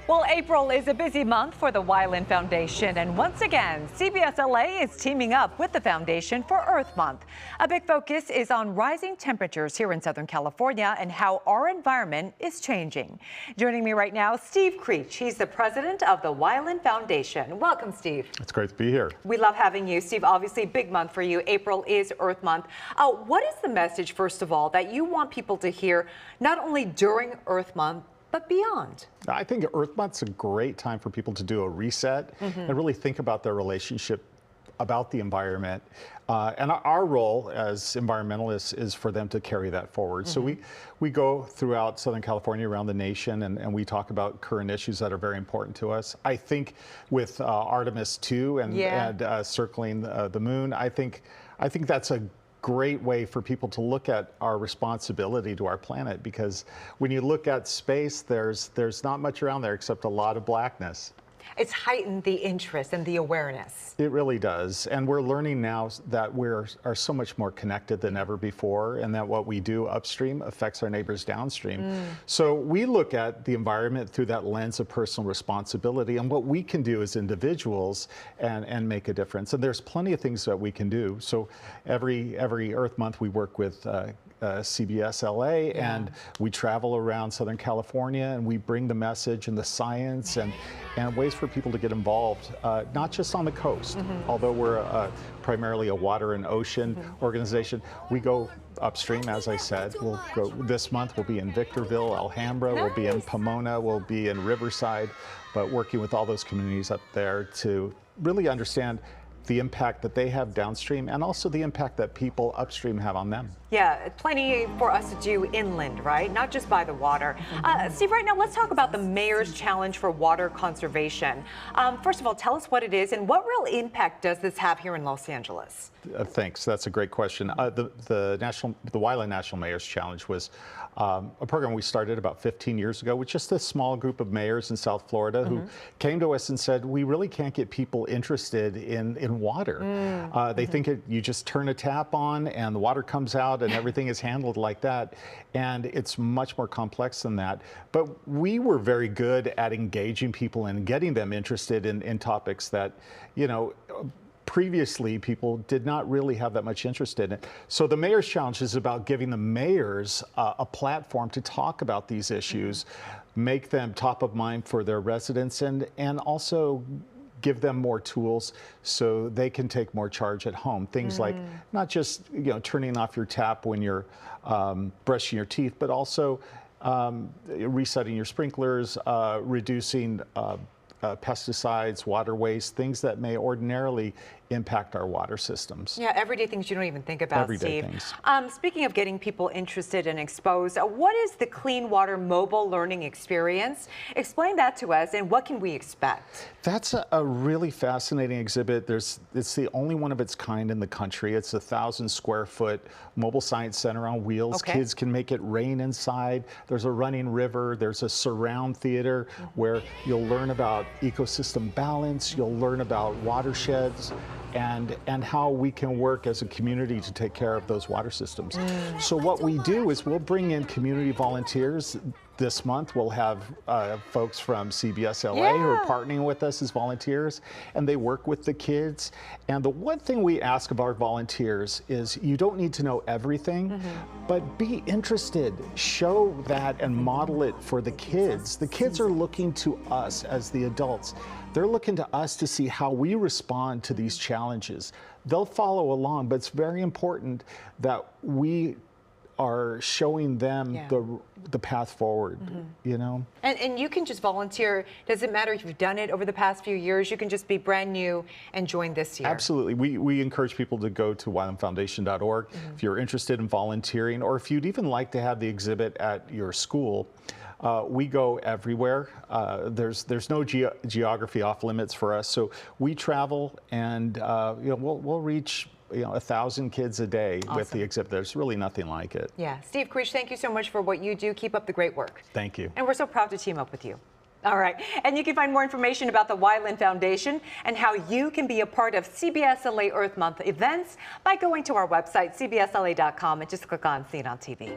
Well, April is a busy month for the Wyland Foundation, and once again, CBS LA is teaming up with the foundation for Earth Month. A big focus is on rising temperatures here in Southern California and how our environment is changing. Joining me right now, Steve Creech. He's the president of the Wyland Foundation. Welcome, Steve. It's great to be here. We love having you, Steve. Obviously, big month for you. April is Earth Month. What is the message, first of all, that you want people to hear, not only during Earth Month, but beyond? I think Earth Month's a great time for people to do a reset and really think about their relationship about the environment. And our role as environmentalists is for them to carry that forward. So we go throughout Southern California, around the nation, and we talk about current issues that are very important to us. I think with Artemis 2 and circling the moon, I think that's a great way for people to look at our responsibility to our planet, because when you look at space, there's not much around there except a lot of blackness. It's heightened the interest and the awareness. It really does. And we're learning now that we are so much more connected than ever before, and that what we do upstream affects our neighbors downstream. So we look at the environment through that lens of personal responsibility and what we can do as individuals and make a difference. And there's plenty of things that we can do. So every Earth Month we work with CBS LA, and we travel around Southern California, and we bring the message and the science and ways for people to get involved, not just on the coast. Although we're primarily a water and ocean organization, we go upstream, as I said. We'll go this month. We'll be in Victorville, Alhambra. We'll be in Pomona. We'll be in Riverside, but working with all those communities up there to really understand the impact that they have downstream and also the impact that people upstream have on them. Yeah, plenty for us to do inland, right? Not just by the water. Steve, right now, let's talk about the Mayor's Challenge for Water Conservation. First of all, tell us what it is and what real impact does this have here in Los Angeles? Thanks. That's a great question. The Wyland National Mayor's Challenge was a program we started about 15 years ago with just a small group of mayors in South Florida who came to us and said, we really can't get people interested in water. They think you just turn a tap on and the water comes out and everything is handled like that. And it's much more complex than that. But we were very good at engaging people and getting them interested in topics that, you know, previously people did not really have that much interest in it. So the Mayor's Challenge is about giving the mayors a platform to talk about these issues, make them top of mind for their residents, and also give them more tools so they can take more charge at home. Things like not just turning off your tap when you're brushing your teeth, but also resetting your sprinklers, reducing pesticides, water waste, things that may ordinarily impact our water systems. Yeah, everyday things you don't even think about, everyday Steve. Things. Speaking of getting people interested and exposed, what is the Clean Water Mobile Learning Experience? Explain that to us, and what can we expect? That's a really fascinating exhibit. It's the only one of its kind in the country. It's a 1,000-square-foot mobile science center on wheels. Kids can make it rain inside. There's a running river. There's a surround theater where you'll learn about ecosystem balance. You'll learn about watersheds and how we can work as a community to take care of those water systems. So what we do is we'll bring in community volunteers. This month we'll have folks from CBS LA who are partnering with us as volunteers, and they work with the kids. And the one thing we ask of our volunteers is you don't need to know everything, but be interested. Show that and model it for the kids. The kids are looking to us as the adults. They're looking to us to see how we respond to these challenges. They'll follow along, but it's very important that we are showing them the path forward, you know? And you can just volunteer. Doesn't matter if you've done it over the past few years. You can just be brand new and join this year. Absolutely. We encourage people to go to wylandfoundation.org if you're interested in volunteering, or if you'd even like to have the exhibit at your school. We go everywhere. There's no geography off limits for us. So we travel, and we'll reach 1,000 kids a day with the exhibit. There's really nothing like it. Yeah. Steve Creech, thank you so much for what you do. Keep up the great work. Thank you. And we're so proud to team up with you. All right. And you can find more information about the Wyland Foundation and how you can be a part of CBS LA Earth Month events by going to our website, cbsla.com, and just click on See It on TV.